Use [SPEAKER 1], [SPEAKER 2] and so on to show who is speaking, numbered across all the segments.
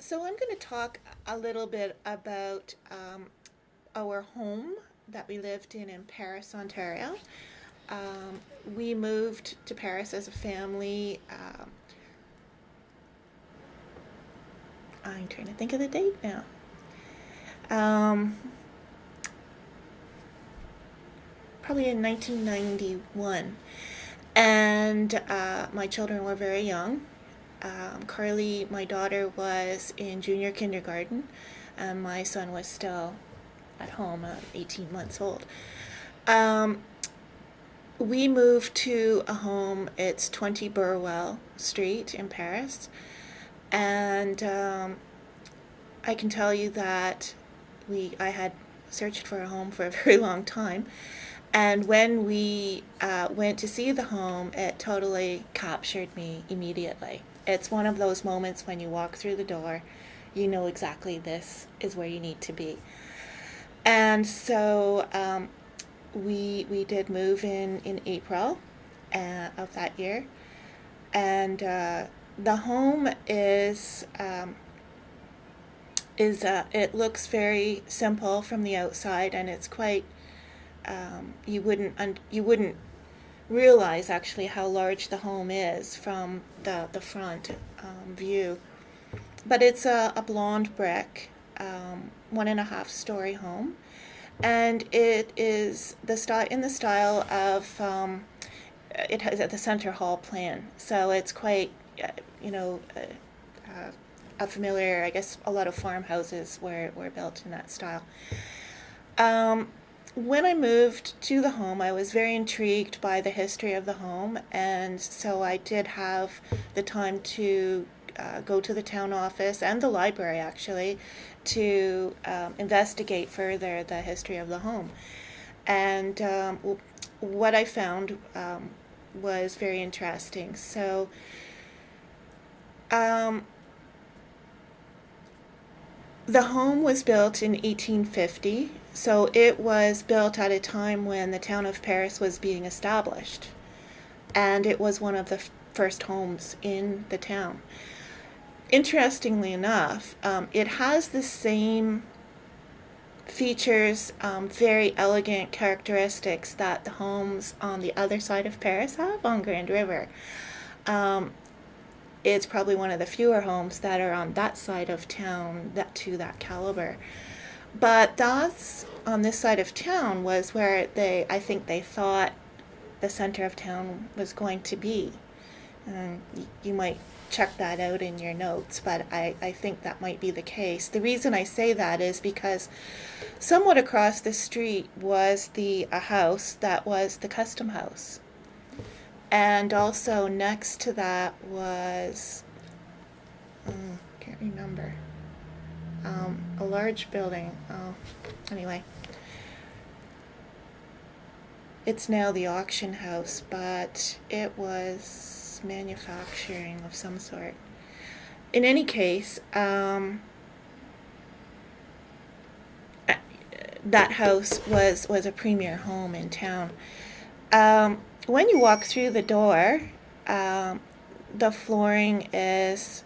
[SPEAKER 1] So I'm going to talk a little bit about our home that we lived in Paris, Ontario. Um, we moved to Paris as a family. I'm trying to think of the date now. Um, Probably in 1991. And my children were very young. Carly, my daughter, was in junior kindergarten, and my son was still at home, 18 months old. Um, we moved to a home, it's 20 Burwell Street in Paris, and I can tell you that I had searched for a home for a very long time, and when we went to see the home, it totally captured me immediately. It's one of those moments when you walk through the door, you know exactly this is where you need to be. And so we did move in April of that year, and the home is it looks very simple from the outside, and it's quite you wouldn't realize actually how large the home is from the front view. But it's a blonde brick, 1.5 story home, and it is in the style of it has the center hall plan. So it's quite you know a familiar. I guess a lot of farmhouses were built in that style. Um, when I moved to the home, I was very intrigued by the history of the home, and so I did have the time to go to the town office and the library actually to investigate further the history of the home. And what I found was very interesting. So um, the home was built in 1850, so it was built at a time when the town of Paris was being established, and it was one of the first homes in the town. Interestingly enough, it has the same features, very elegant characteristics that the homes on the other side of Paris have on Grand River. Um, it's probably one of the fewer homes that are on that side of town to that caliber. But that's on this side of town was where I think they thought the center of town was going to be. And you might check that out in your notes, but I think that might be the case. The reason I say that is because somewhat across the street was a house that was the custom house. And also next to that was, can't remember, a large building. Oh, anyway, it's now the auction house, but it was manufacturing of some sort. In any case, that house was a premier home in town. When you walk through the door, the flooring is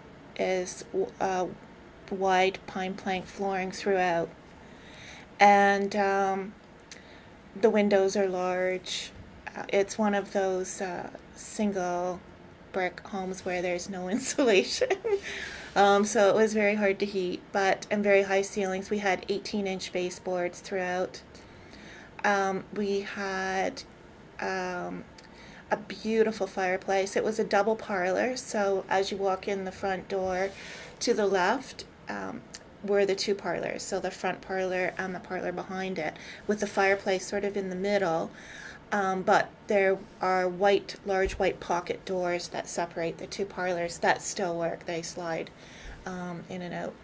[SPEAKER 1] wide pine plank flooring throughout, and the windows are large. It's one of those single brick homes where there's no insulation. So it was very hard to heat, and very high ceilings. We had 18-inch baseboards throughout. We had a beautiful fireplace. It was a double parlor, so as you walk in the front door, to the left were the two parlors, so the front parlor and the parlor behind it, with the fireplace sort of in the middle. But there are large white pocket doors that separate the two parlors that still work. They slide in and out.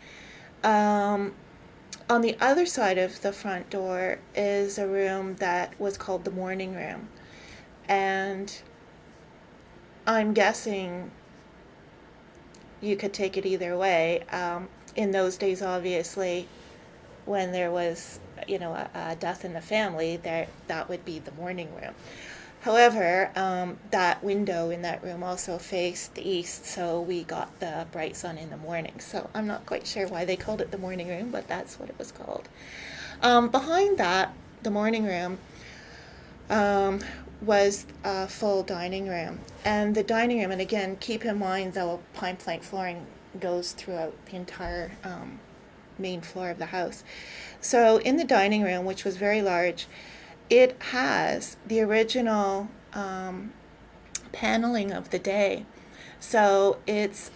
[SPEAKER 1] On the other side of the front door is a room that was called the morning room. And I'm guessing you could take it either way. In those days, obviously, when there was, a death in the family, that would be the morning room. However, that window in that room also faced the east, so we got the bright sun in the morning. So I'm not quite sure why they called it the morning room, but that's what it was called. Behind that, the morning room, was a full dining room. And the dining room, and again, keep in mind though, pine plank flooring goes throughout the entire main floor of the house. So in the dining room, which was very large, it has the original paneling of the day. So it's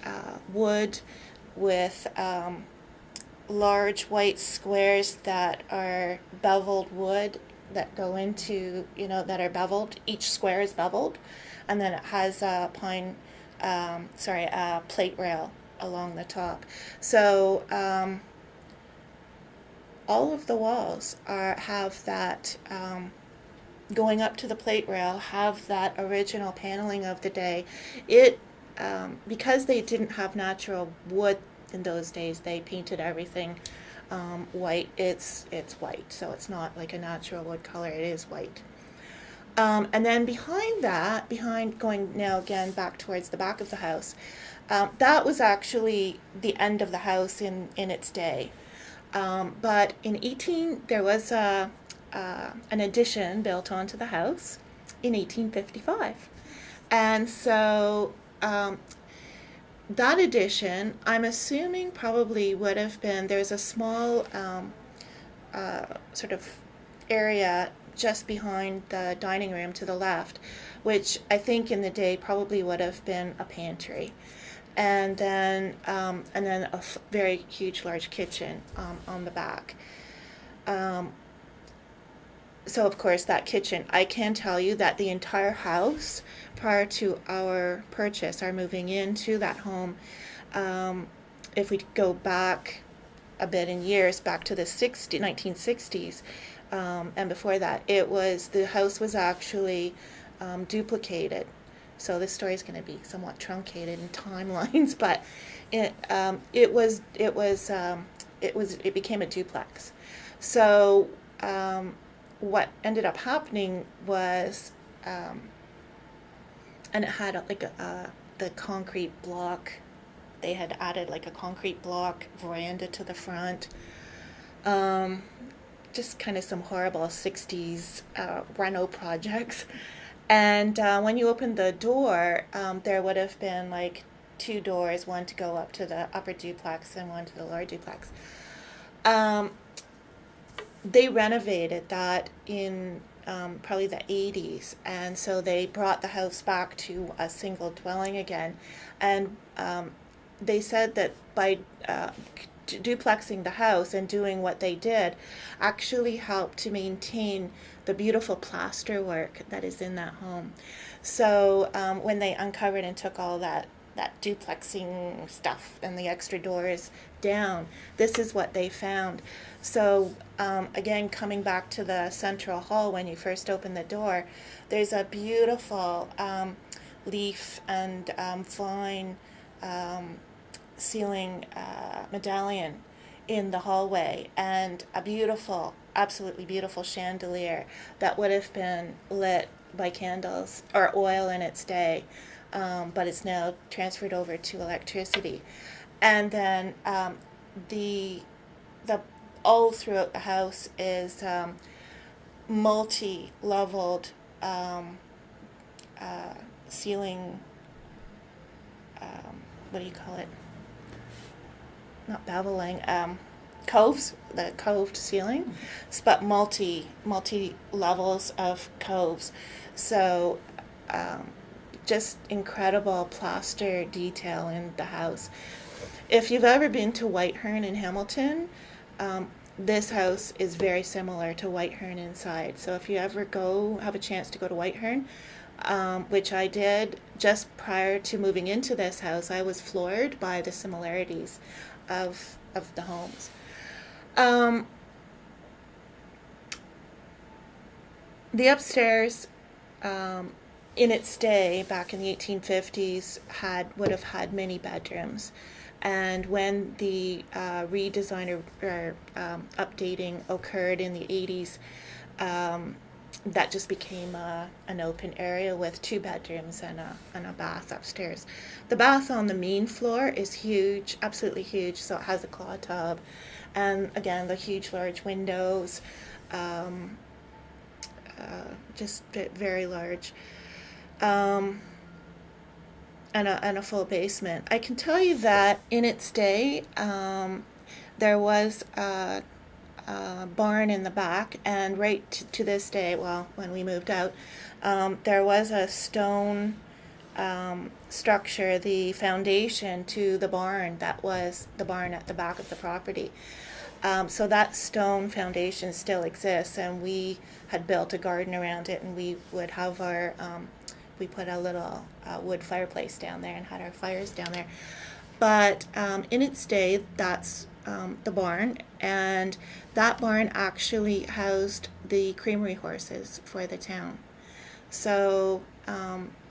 [SPEAKER 1] wood with large white squares that are beveled wood that go into, that are beveled. Each square is beveled. And then it has a a plate rail along the top. So all of the walls have that, going up to the plate rail, have that original paneling of the day. It, because they didn't have natural wood in those days, they painted everything white. It's white, so it's not like a natural wood color, it is white. And then behind that, going now again back towards the back of the house, that was actually the end of the house in its day. But there was an addition built onto the house in 1855. And so that addition, I'm assuming, probably would have been, there's a small sort of area just behind the dining room to the left, which I think in the day probably would have been a pantry. And then a very huge, large kitchen on the back. So of course that kitchen, I can tell you that the entire house, prior to our purchase, our moving into that home, if we go back a bit in years, back to the 1960s, and before that, the house was actually duplicated. So this story is going to be somewhat truncated in timelines, but it became a duplex. So what ended up happening was, and it had the concrete block. They had added like a concrete block veranda to the front. Just kind of some horrible 60s reno projects. And when you opened the door, there would have been like two doors, one to go up to the upper duplex and one to the lower duplex. They renovated that in probably the 80s, and so they brought the house back to a single dwelling again. And they said that by duplexing the house and doing what they did actually helped to maintain the beautiful plaster work that is in that home. So when they uncovered and took all that duplexing stuff and the extra doors down, this is what they found. So again, coming back to the central hall, when you first open the door, there's a beautiful leaf and vine ceiling medallion in the hallway, and a beautiful, absolutely beautiful chandelier that would have been lit by candles or oil in its day, but it's now transferred over to electricity. And then the all throughout the house is multi-leveled ceiling. What do you call it? Not beveling. Coves, the coved ceiling, but multi levels of coves. So just incredible plaster detail in the house. If you've ever been to Whitehorn in Hamilton, this house is very similar to Whitehorn inside. So if you ever have a chance to go to Whitehorn, which I did just prior to moving into this house, I was floored by the similarities of the homes. The upstairs, in its day, back in the 1850s, would have had many bedrooms. And when the redesign or updating occurred in the 80s, that just became an open area with 2 bedrooms and a bath upstairs. The bath on the main floor is huge, absolutely huge. So it has a claw tub, and again the huge large windows, um, just very large, um, and a full basement. I can tell you that in its day, there was a barn in the back, and right to this day, well, when we moved out, there was a stone structure, the foundation to the barn that was the barn at the back of the property. So that stone foundation still exists, and we had built a garden around it, and we would have we put a little wood fireplace down there and had our fires down there. But in its day, that's the barn, and that barn actually housed the creamery horses for the town. So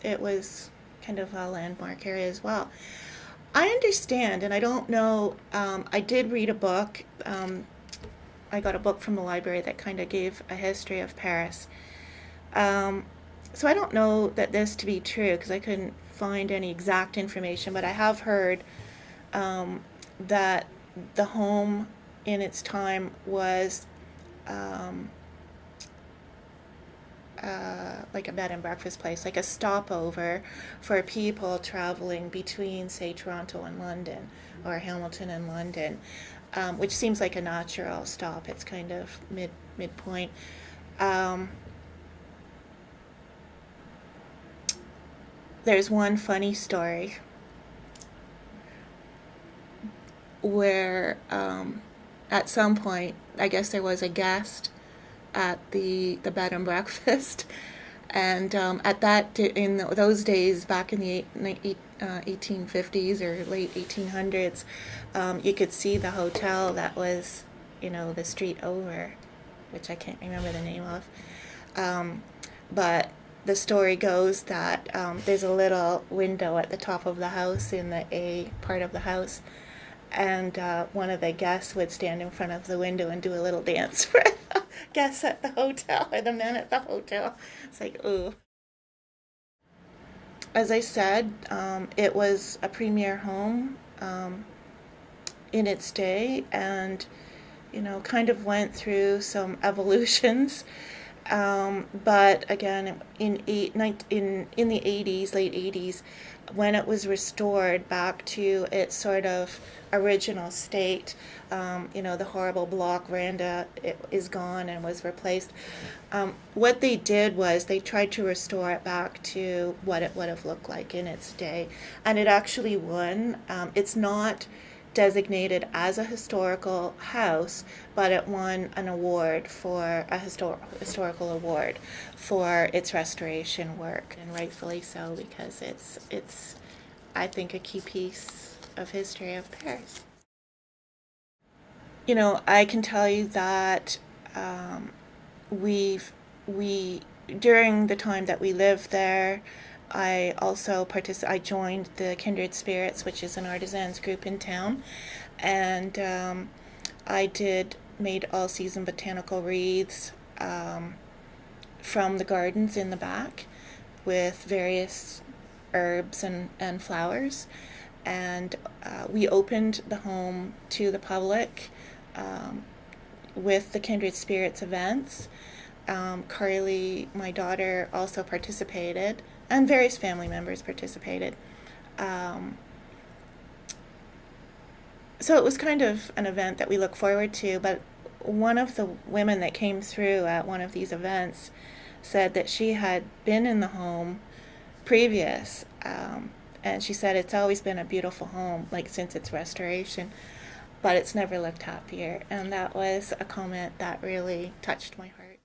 [SPEAKER 1] it was kind of a landmark area as well. I understand, and I don't know, I did read a book. I got a book from the library that kind of gave a history of Paris. So I don't know that this to be true because I couldn't find any exact information, but I have heard that the home in its time was like a bed and breakfast place, like a stopover for people traveling between, say, Toronto and London, or Hamilton and London, which seems like a natural stop. It's kind of midpoint. There's one funny story where at some point, I guess there was a guest at the bed and breakfast, and at that in those days, back in the 1850s or late 1800s, you could see the hotel that was, the street over, which I can't remember the name of, but the story goes that there's a little window at the top of the house in the A part of the house, and one of the guests would stand in front of the window and do a little dance for the guests at the hotel, or the men at the hotel. It's like, ooh. As I said, it was a premier home in its day, and kind of went through some evolutions. But again, in the 80s, late 80s, when it was restored back to its sort of original state, the horrible block veranda is gone and was replaced. What they did was they tried to restore it back to what it would have looked like in its day, and it actually won. It's not designated as a historical house, but it won an award for a historical award for its restoration work, and rightfully so, because it's I think a key piece of history of Paris. I can tell you that we during the time that we lived there, I also I joined the Kindred Spirits, which is an artisans group in town, and I made all season botanical wreaths from the gardens in the back with various herbs and flowers, and we opened the home to the public with the Kindred Spirits events. Carly, my daughter, also participated, and various family members participated. So it was kind of an event that we look forward to, but one of the women that came through at one of these events said that she had been in the home previous, and she said it's always been a beautiful home, like since its restoration, but it's never looked happier, and that was a comment that really touched my heart.